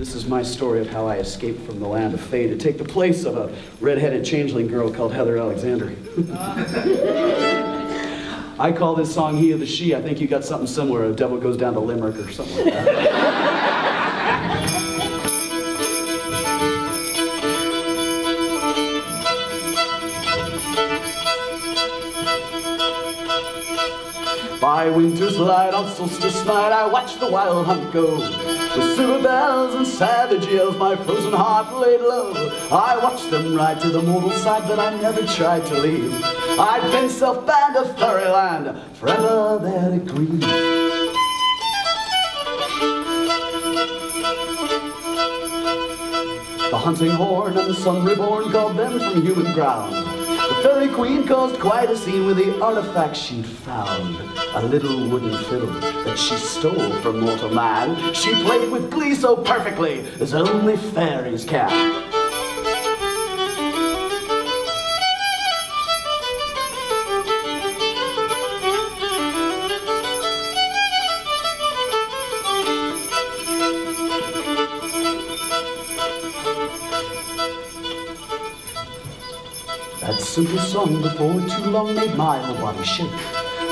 This is my story of how I escaped from the land of fate to take the place of a red-headed changeling girl called Heather Alexander. I call this song He of the She. I think you got something similar. A devil goes down to Limerick or something like that. By winter's light on solstice night I watched the wild hunt go. With silver bells and savage yells my frozen heart laid low. I watched them ride to the mortal side, but I never tried to leave. I'd been self-bound to fairyland, forever there to grieve. The hunting horn and the sun reborn called them from human ground. The fairy queen caused quite a scene with the artifact she'd found. A little wooden fiddle that she stole from mortal man. She played with glee so perfectly as only fairies can. That simple song before too long made my whole body shake.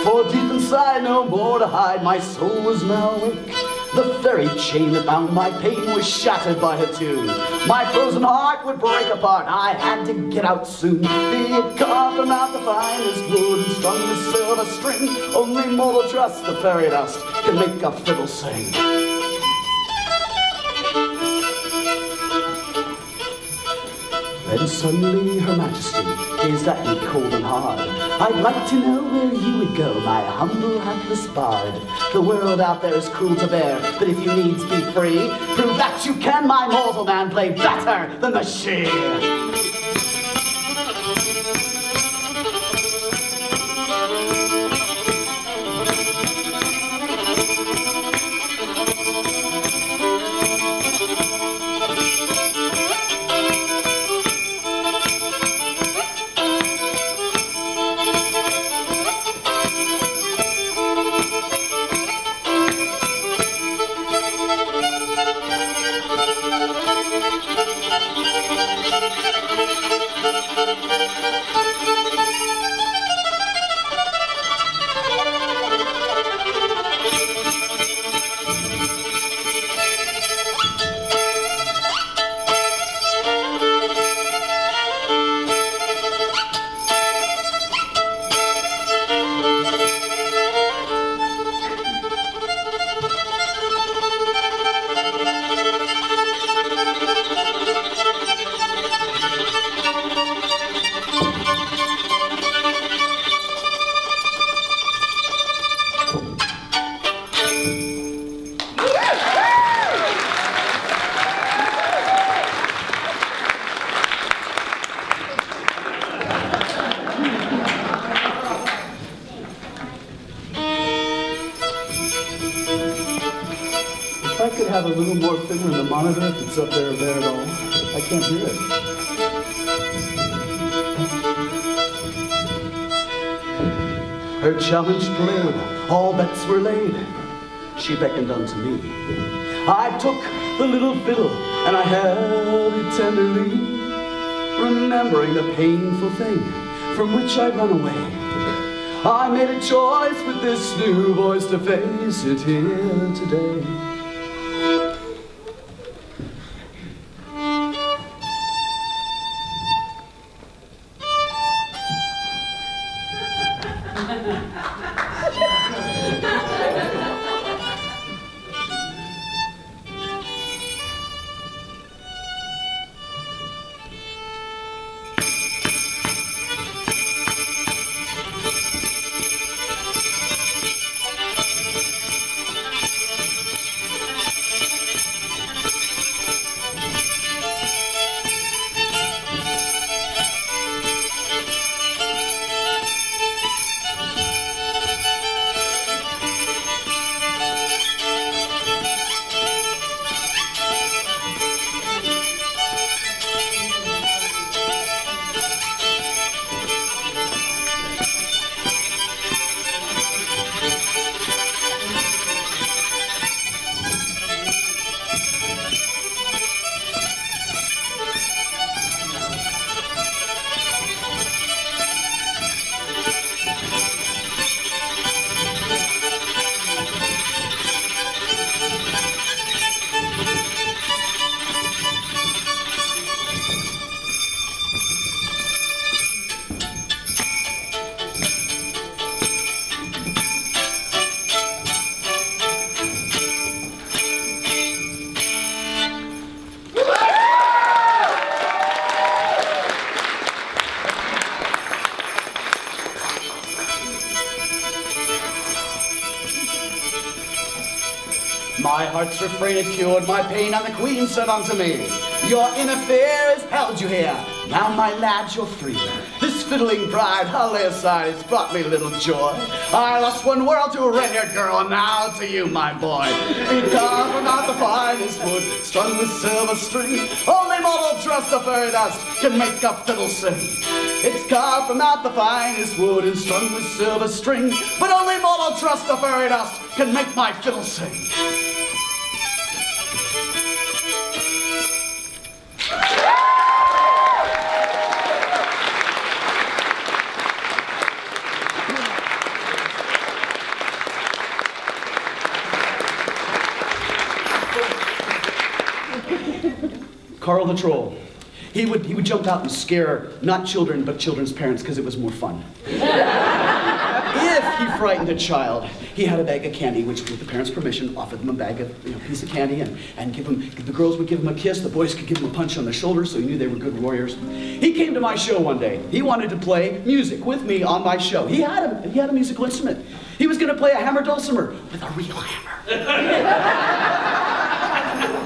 For deep inside, no more to hide, my soul was now awake. The fairy chain that bound my pain was shattered by her tune. My frozen heart would break apart, I had to get out soon. Be it carved from out the finest wood and strung with silver string. Only mortal trust the fairy dust can make a fiddle sing. Then suddenly Her Majesty gazed at me cold and hard. I'd like to know where you would go, my humble hapless bard. The world out there is cruel to bear, but if you needs be free, prove that you can, my mortal man, play better than the she. If I could have a little more fiddle in the monitor, if it's up there or there at all. I can't hear it. Her challenge played, all bets were laid. She beckoned unto me. I took the little fiddle and I held it tenderly, remembering the painful thing from which I'd run away. I made a choice with this new voice to face it here today. My heart's refrain had cured my pain, and the queen said unto me, your inner fear has held you here. Now, my lad, you're free. This fiddling pride I'll lay aside, it's brought me little joy. I lost one world to a red-haired girl, and now to you, my boy. He carved from out the finest wood, strung with silver string. Only mortal trust of fairy dust can make a fiddle sing. It's carved from out the finest wood and strung with silver string, but only mortal trust of fairy dust can make my fiddle sing. Carl the Troll. He would jump out and scare not children but children's parents because it was more fun. If he frightened a child, he had a bag of candy, which with the parents' permission offered them a bag of piece of candy and give them, the girls would give him a kiss, the boys could give him a punch on the shoulder so he knew they were good warriors. He came to my show one day. He wanted to play music with me on my show. He had a musical instrument. He was going to play a hammer dulcimer with a real hammer.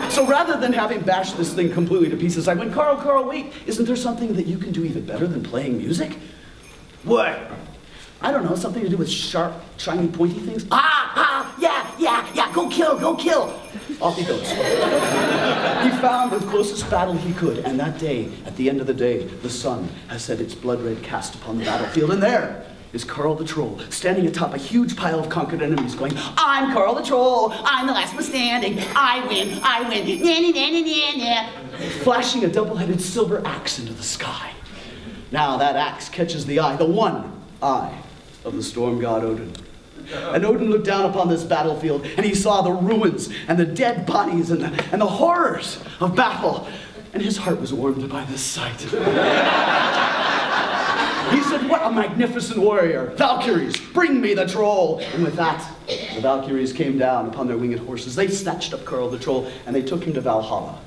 So rather than having bashed this thing completely to pieces, I went, Carl, wait, isn't there something that you can do even better than playing music? What? I don't know, something to do with sharp, shiny, pointy things? Yeah, go kill. Off he goes. He found the closest battle he could, and that day, at the end of the day, the sun has set its blood-red cast upon the battlefield, and there is Carl the Troll, standing atop a huge pile of conquered enemies going, I'm Carl the Troll, I'm the last one standing, I win, na. Flashing a double-headed silver axe into the sky. Now that axe catches the eye, the one eye of the storm god Odin. And Odin looked down upon this battlefield, and he saw the ruins and the dead bodies and the horrors of battle, and his heart was warmed by this sight. He said, what a magnificent warrior. Valkyries, bring me the troll. And with that, the Valkyries came down upon their winged horses. They snatched up Carl the Troll, and they took him to Valhalla,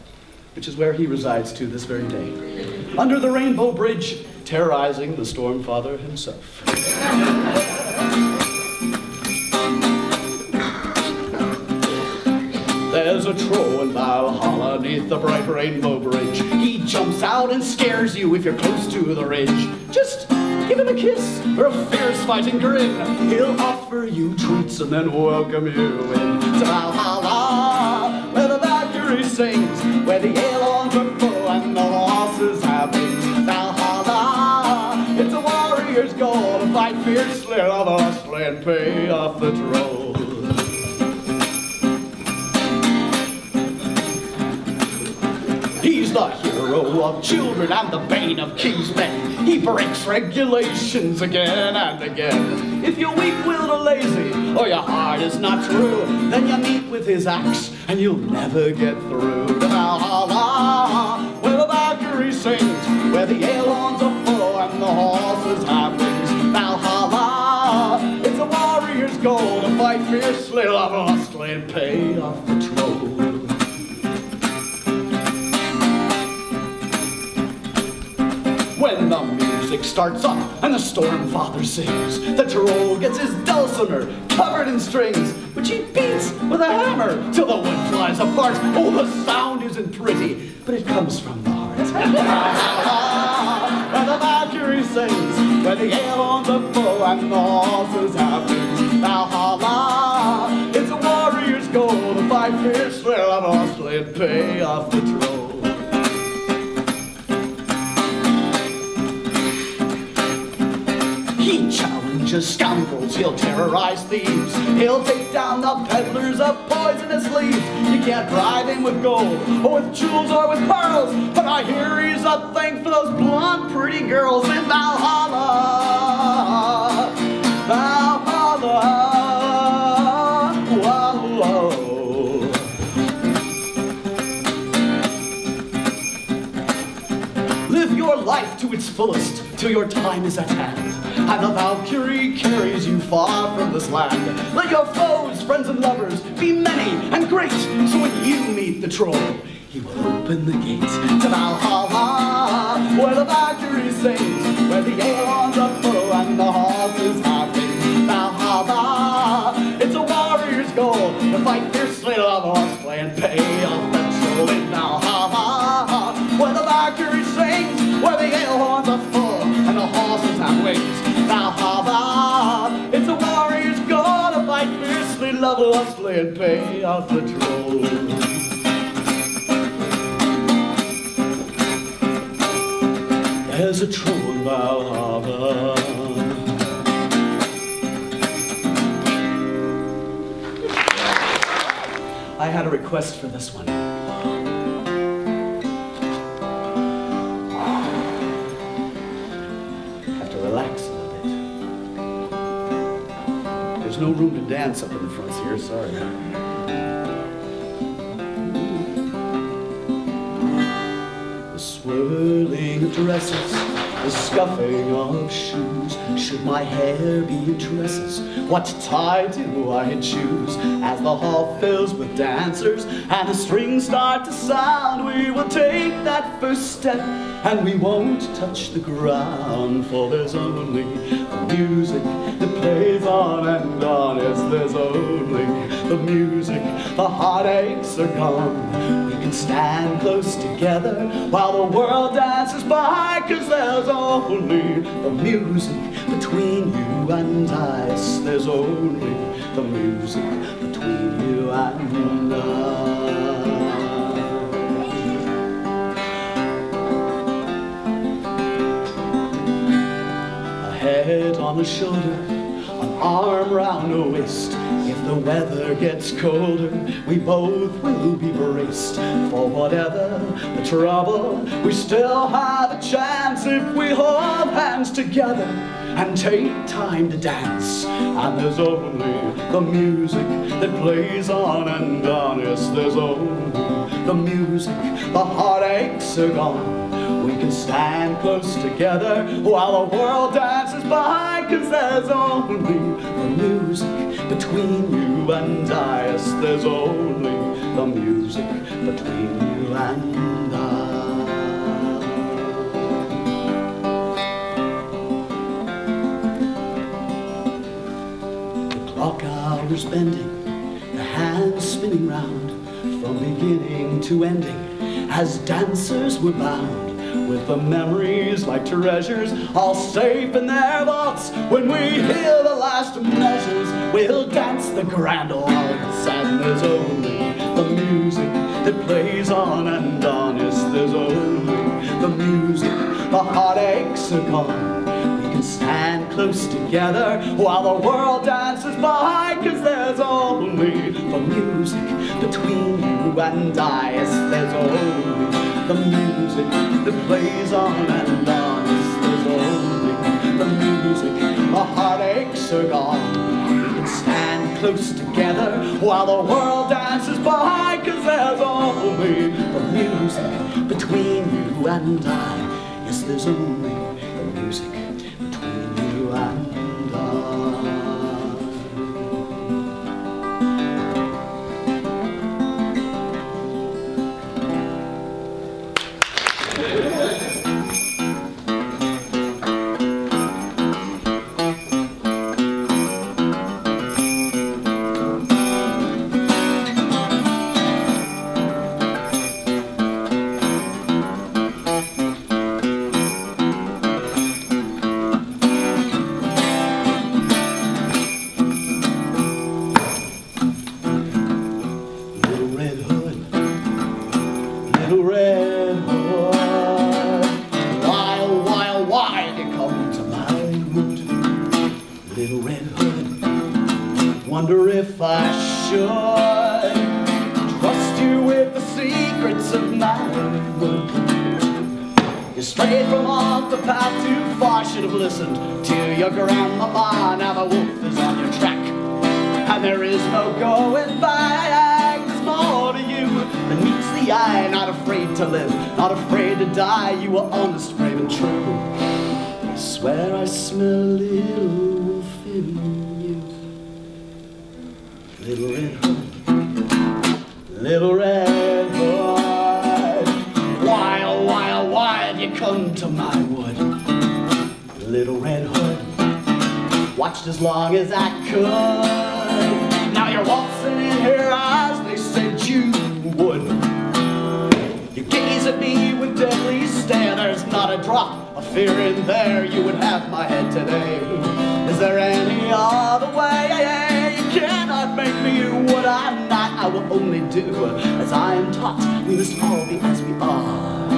which is where he resides to this very day, under the Rainbow Bridge, terrorizing the Storm Father himself. There's a troll in Valhalla neath the bright Rainbow Bridge. He jumps out and scares you if you're close to the ridge. Just give him a kiss or a fierce fighting grin. He'll offer you treats and then welcome you in to Valhalla, where the Valkyrie sings, where the Aelons are full and the horses have wings. Valhalla, it's a warrior's goal to fight fiercely, love hustling and pay off the troll. He's the hero of children and the bane of king's men. He breaks regulations again and again. If you're weak-willed or lazy, or your heart is not true, then you meet with his axe and you'll never get through to Valhalla, where the Valkyrie sings, where the Aelons are full and the horses have wings. Valhalla, it's a warrior's goal to fight fiercely, love lustily, and pay off the troll. When the music starts up and the Storm Father sings, the troll gets his dulcimer covered in strings, which he beats with a hammer till the wood flies apart. Oh, the sound isn't pretty, but it comes from the heart. Where the Valkyrie sings, where the Aelons are full and the horses have wings. Valhalla, it's a warrior's goal to fight fiercely, love lustily, and pay off the troll. He challenges scoundrels, he'll terrorize thieves, he'll take down the peddlers of poisonous leaves. You can't bribe him with gold, or with jewels, or with pearls, but I hear he's a thing for those blonde pretty girls in Valhalla. Valhalla, whoa, whoa. Live your life to its fullest, till your time is at hand, and the Valkyrie carries you far from this land. Let your foes, friends, and lovers be many and great, so when you meet the troll, he will open the gates to Valhalla, where the Valkyrie sings, where the Aelons are full and the horses have wings. Valhalla, it's a warrior's goal to fight fiercely, love they love lustily and pay out the toll. There's a troll in Valhalla. I had a request for this one. Have to relax a little bit. There's no room to dance up in the fronts here, sorry. The swirling of dresses, the scuffing of shoes. Should my hair be in tresses, what tie do I choose? As the hall fills with dancers and the strings start to sound, we will take that first step and we won't touch the ground. For there's only the music that plays on and on. Yes, there's only the music, the heartaches are gone. We can stand close together while the world dances by, 'cause there's only the music between you and I. Yes, there's only the music between you and I. A head on a shoulder, an arm round a waist. If the weather gets colder, we both will be braced. For whatever the trouble, we still have a chance if we hold hands together and take time to dance. And there's only the music that plays on and on. Yes, there's only the music, the heartaches are gone. We can stand close together while the world dances by, 'cause there's only the music between you and I. Yes, there's only the music between you and I. The clock hours bending, the hands spinning round, from beginning to ending, as dancers we're bound. With the memories like treasures, all safe in their vaults. When we hear the last measures, we'll dance the grand waltz. And there's only the music that plays on and on. Yes, there's only the music, the heartaches are gone. We can stand close together while the world dances by, 'cause there's only the music between you and I. Yes, there's only the music that plays on and on. Yes, there's only the music, the heartaches are gone. We can stand close together while the world dances by, 'cause there's only the music between you and I. Yes, there's only the music between you and I. Wonder if I should trust you with the secrets of my wood. You strayed from off the path too far, should have listened to your grandmama. Now the wolf is on your track, and there is no going back. There's more to you than meets the eye. Not afraid to live, not afraid to die. You were honest, brave and true. I swear I smell a little wolf in you. Little red hood, little red hood, why you come to my wood? Little red hood, watched as long as I could. Now you're waltzing in here as they said you would. You gaze at me with deadly stare. There's not a drop of fear in there. You would have my head today. Is there any other way? You cannot make me only do as I am taught. We must all be as we are.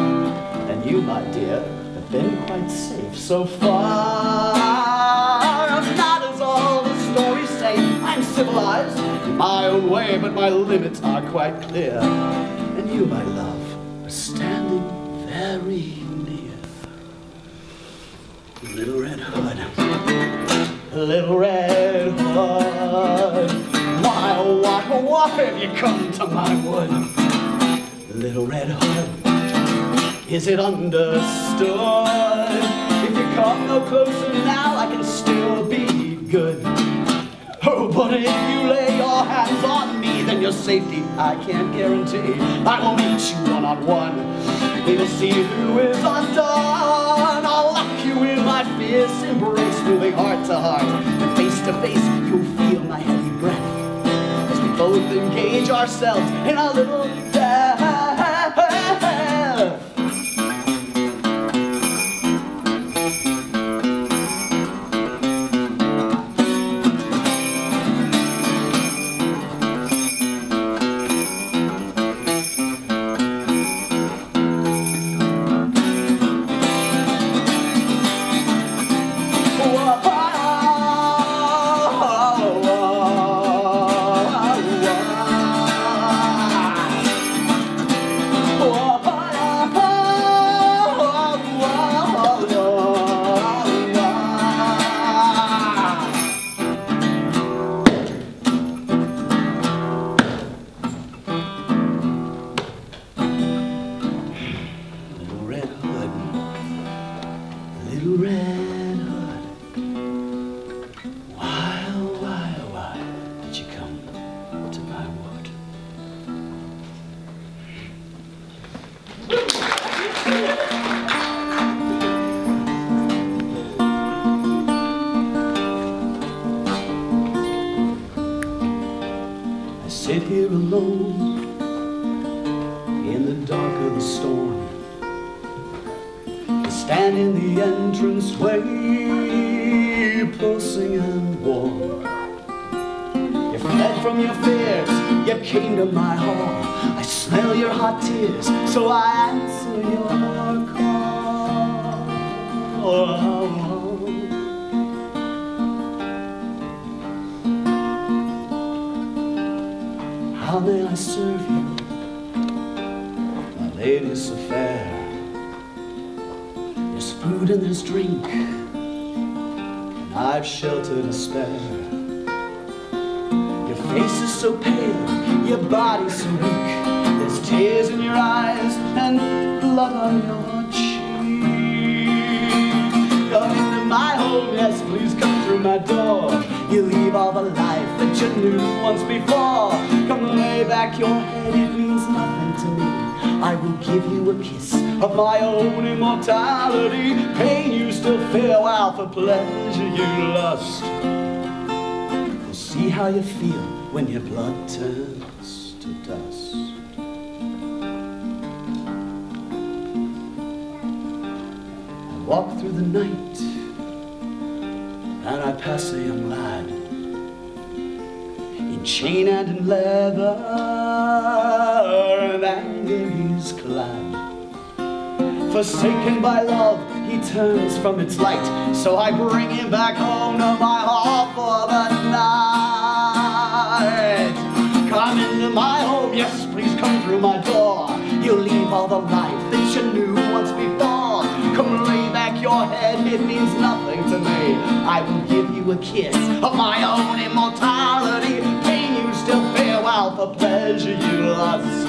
And you, my dear, have been quite safe so far. Not as all the stories say, I'm civilized in my own way, but my limits are quite clear. And you, my love, are standing very near. Little Red Hood, Little Red Hood, why, oh, why have you come to my wood? Little Red Hood, is it understood? If you come no closer now, I can still be good. Oh, but if you lay your hands on me, then your safety I can't guarantee. I will meet you one-on-one. We will see who is undone. I'll lock you in my fierce embrace, moving heart to heart. And face to face, you'll feel my heavy breath as we both engage ourselves in a little death. Sit here alone in the dark of the storm. You stand in the entranceway, pulsing and warm. You fled from your fears, you came to my hall. I smell your hot tears, so I answer your call. How may I serve you, my lady so fair? There's food and there's drink, and I've shelter to spare. Your face is so pale, your body's so weak. There's tears in your eyes and blood on your cheek. Come into my home, yes, please come through my door. You leave all the life that you knew once before. Come lay back your head, it means nothing to me. I will give you a kiss of my own immortality. Pain you still feel, while for pleasure you lust. We'll see how you feel when your blood turns to dust. I walk through the night and I pass a young lad, in chain and in leather, and he's clad. Forsaken by love, he turns from its light, so I bring him back home to my hall for the night. Come into my home, yes, please come through my door. You leave all the life that you knew once before. Come lay back your head, it means nothing to me. I will give you a kiss of my own immortality. Pain you still feel, while for pleasure you lust.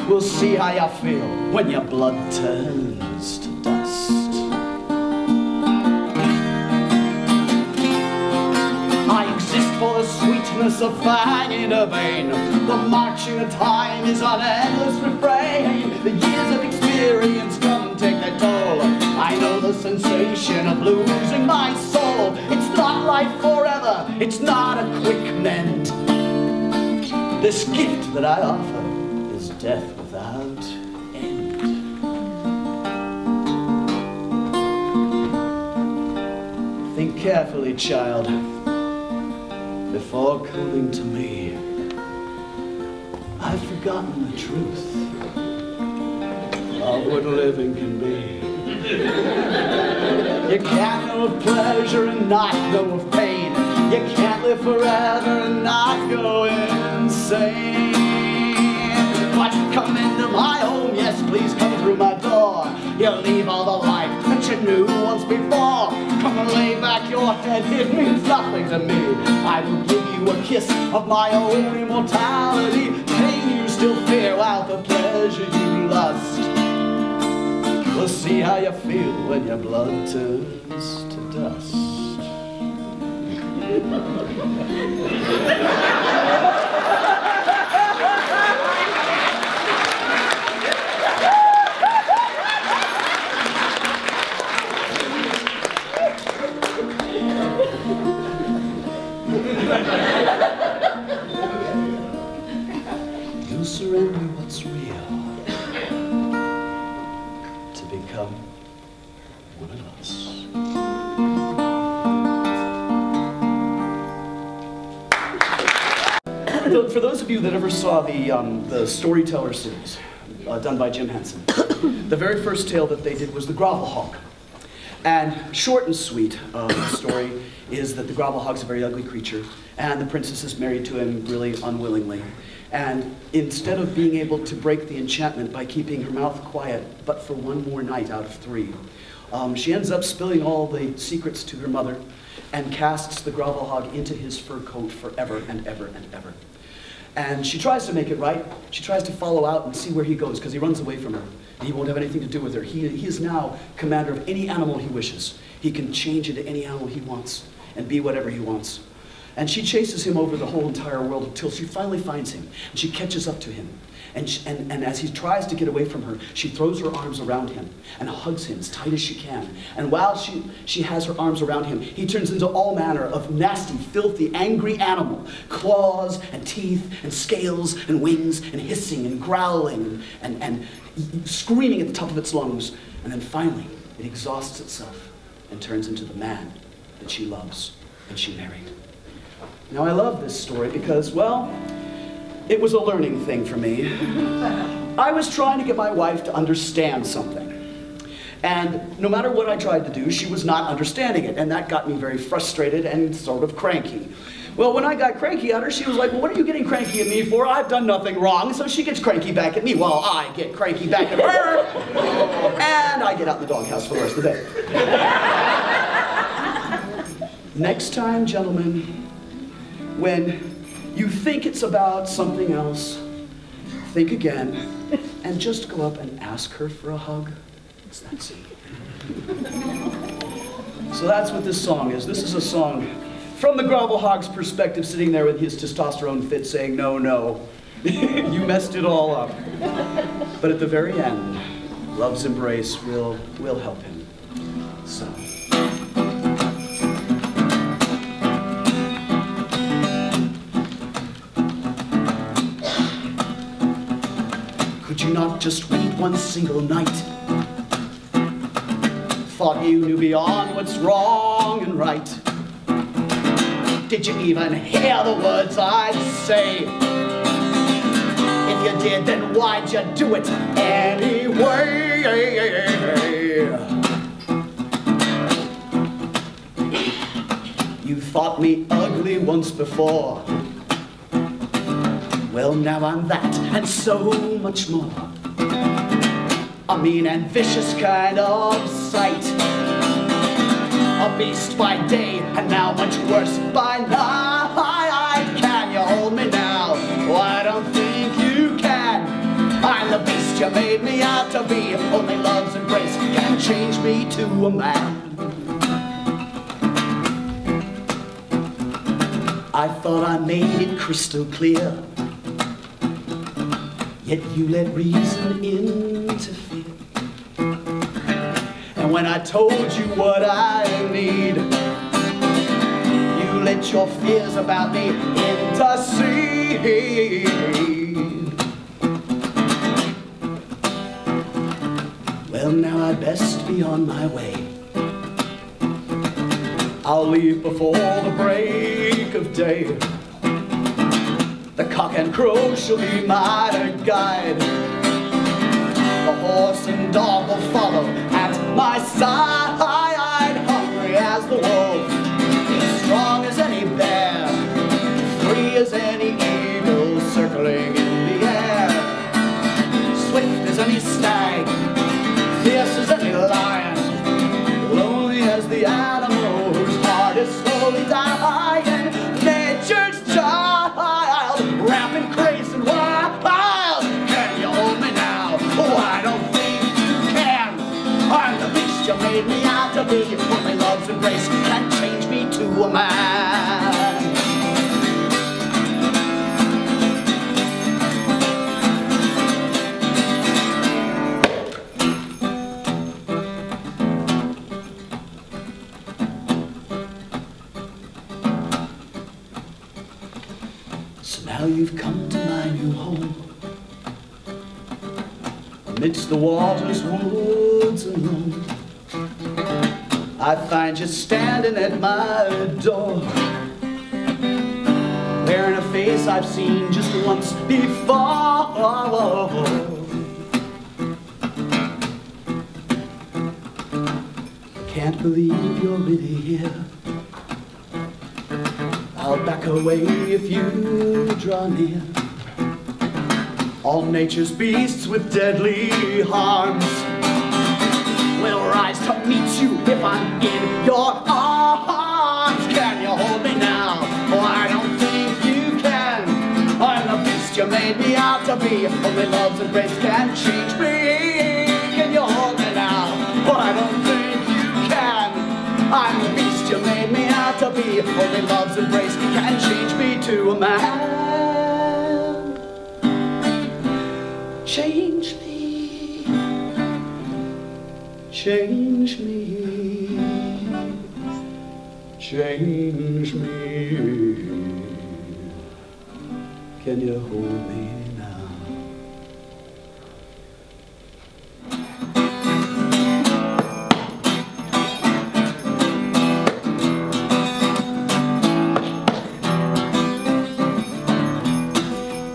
We'll see how you feel when your blood turns to dust. I exist for the sweetness of fanging a vein. The marching of time is an endless refrain. The years of experience come and take their toll. I know the sensation of losing my soul. It's not life forever, it's not a quick mend. This gift that I offer is death without end. Think carefully, child, before coming to me. I've forgotten the truth of what living can be. You can't know of pleasure and not know of pain. You can't live forever and not go insane. But come into my home, yes, please come through my door. You'll leave all the life that you knew once before. Come and lay back your head, it means nothing to me. I will give you a kiss of my own immortality. Pain you still fear while the pleasure you lust. We'll see how you feel when your blood turns to dust. You surrender what's real to become one of us. For those of you that ever saw the Storyteller series done by Jim Henson, the very first tale that they did was the Grovel Hog. And short and sweet, the story is that the Grovel Hog's a very ugly creature, and the princess is married to him really unwillingly. And instead of being able to break the enchantment by keeping her mouth quiet, but for one more night out of 3, she ends up spilling all the secrets to her mother and casts the Grovel Hog into his fur coat forever and ever and ever. And she tries to make it right. She tries to follow out and see where he goes, because he runs away from her. And he won't have anything to do with her. He is now commander of any animal he wishes. He can change into any animal he wants and be whatever he wants. And she chases him over the whole entire world until she finally finds him. And she catches up to him. And as he tries to get away from her, she throws her arms around him and hugs him as tight as she can. And while she has her arms around him, he turns into all manner of nasty, filthy, angry animal. Claws and teeth and scales and wings and hissing and growling and screaming at the top of its lungs. And then finally, it exhausts itself and turns into the man that she loves and she married. Now, I love this story because, well, it was a learning thing for me. I was trying to get my wife to understand something. And no matter what I tried to do, she was not understanding it. And that got me very frustrated and sort of cranky. Well, when I got cranky at her, she was like, well, what are you getting cranky at me for? I've done nothing wrong. So she gets cranky back at me while I get cranky back at her. And I get out in the doghouse for the rest of the day. Next time, gentlemen, when you think it's about something else, think again, and just go up and ask her for a hug. It's that simple. So that's what this song is. This is a song from the Grovel Hog's perspective, sitting there with his testosterone fit saying, no, no, you messed it all up. But at the very end, love's embrace will help him. So. Could you not just wait one single night? Thought you knew beyond what's wrong and right. Did you even hear the words I'd say? If you did, then why'd you do it anyway? You thought me ugly once before. Well, now I'm that and so much more. A mean and vicious kind of sight. A beast by day and now much worse by night. Can you hold me now? Oh, I don't think you can. I'm the beast you made me out to be. Only love's embrace can change me to a man. I thought I made it crystal clear, yet you let reason interfere. And when I told you what I need, you let your fears about me intercede. Well, now I'd best be on my way. I'll leave before the break of day. The cock cock and crow shall be my guide. The horse and dog will follow at my side, hungry as the wolf, strong as any bear, free as any eagle circling in the air, swift as any stag, fierce as any lion, lonely as the animal whose heart is slowly dying, nature's child, rampant, crazy and wild. Can you hold me now? Oh, I don't think you can. I'm the beast you made me out to be. Only love's embrace can change me to a man. So now you've come to my new home, amidst the waters, woods and lone. I find you standing at my door, wearing a face I've seen just once before. Can't believe you're really here. I'll back away if you draw near. All nature's beasts with deadly harms will rise to meet you if I'm in your arms. Can you hold me now? Oh, I don't think you can. I'm the beast you made me out to be. Only love's embrace can change me. Can you hold me now? Oh, I don't think you can. I'm the beast you made me out to be. Only love's embrace can change me to a man. Change me, change me, change me. Can you hold me now?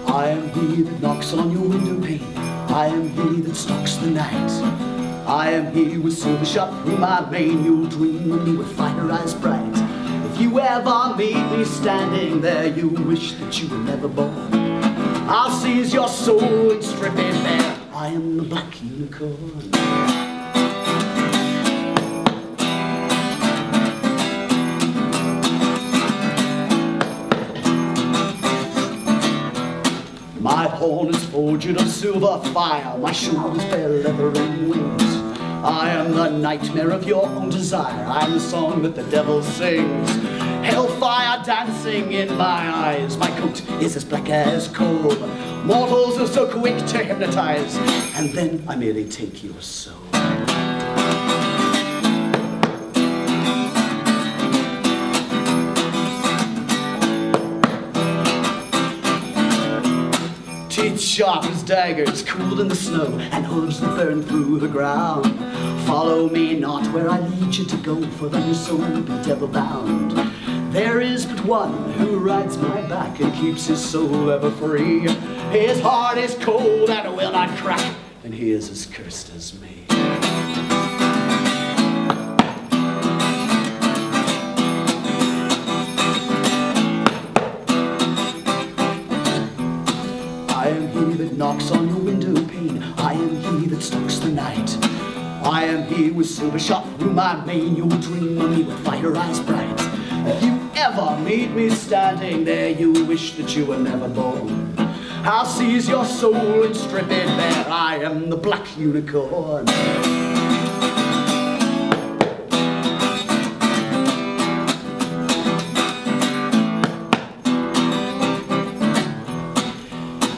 I am he that knocks on your window pane. I am he that stalks the night. I am he with silver shot through my vein. You'll dream of me with fire eyes bright. If you ever meet me standing there, you wish that you were never born. I'll seize your soul and strip it bare. I am the black unicorn. My horn is forged of silver fire, my shoulders bear leather and wings. I am the nightmare of your own desire, I am the song that the devil sings. Hellfire dancing in my eyes, my coat is as black as coal. Mortals are so quick to hypnotize, and then I merely take your soul. Teeth sharp as daggers, cooled in the snow, and hooves that burn through the ground. Follow me not where I lead you to go, for then your soul will be devil bound. There is but one who rides my back and keeps his soul ever free. His heart is cold and will not crack, and he is as cursed as me. I am he that knocks on your window pane. I am he that stalks the night. I am he with silver shot through my vein. You'll dream of me with fire eyes bright. If you ever meet me standing there, you wish that you were never born. I'll seize your soul and strip it bare. I am the black unicorn.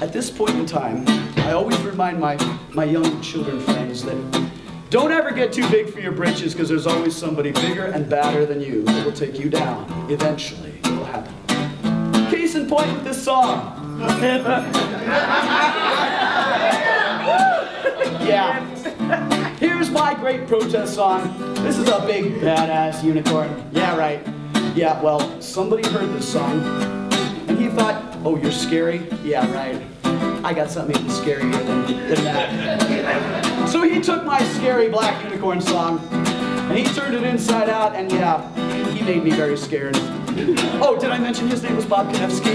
At this point in time, I always remind my young children friends that don't ever get too big for your britches, because there's always somebody bigger and badder than you that will take you down. Eventually, it will happen. Case in point with this song. Yeah. Here's my great protest song. This is a big badass unicorn. Yeah, right. Yeah, well, somebody heard this song and he thought, Oh, you're scary? Yeah, right. I got something even scarier than that. So he took my scary Black Unicorn song, and he turned it inside out, and yeah, he made me very scared. Oh, did I mention his name was Bob Konevsky?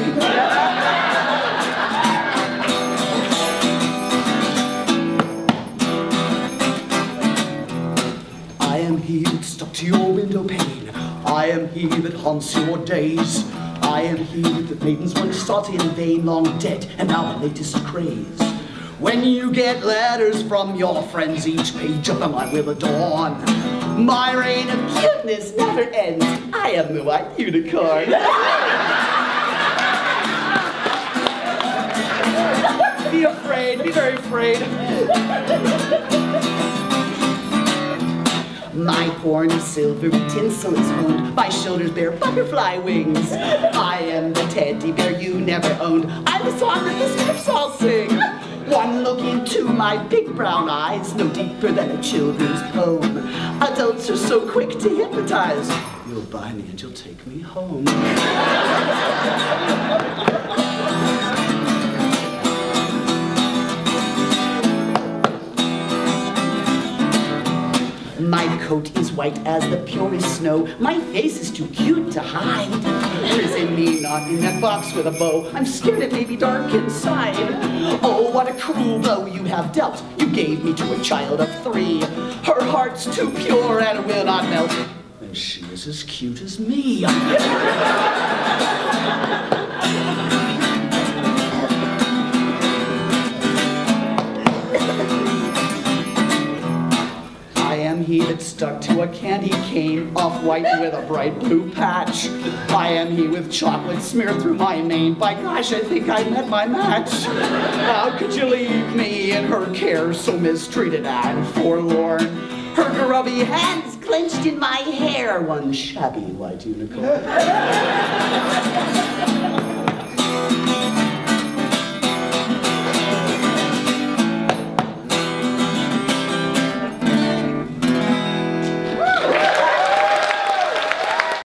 I am he that stuck to your window pane. I am he that haunts your days. I am he that maidens once sought in vain, long dead, and now the latest craze. When you get letters from your friends, each page of them I will adorn. My reign of cuteness never ends. I am the white unicorn. Be afraid, be very afraid. My horn of silver tinsel is honed, my shoulders bear butterfly wings. I am the teddy bear you never owned, I'm the song that the snips all sing. One look into my big brown eyes, no deeper than a children's poem. Adults are so quick to hypnotize, you'll buy me and you'll take me home. My coat is white as the purest snow. My face is too cute to hide. Prison me not in that box with a bow. I'm scared it may be dark inside. Oh, what a cruel blow you have dealt. You gave me to a child of 3. Her heart's too pure and will not melt. And she is as cute as me. I am he that stuck to a candy cane, off-white with a bright blue patch. I am he with chocolate smeared through my mane. By gosh, I think I met my match. How could you leave me in her care, so mistreated and forlorn? Her grubby hands clenched in my hair, one shabby white unicorn.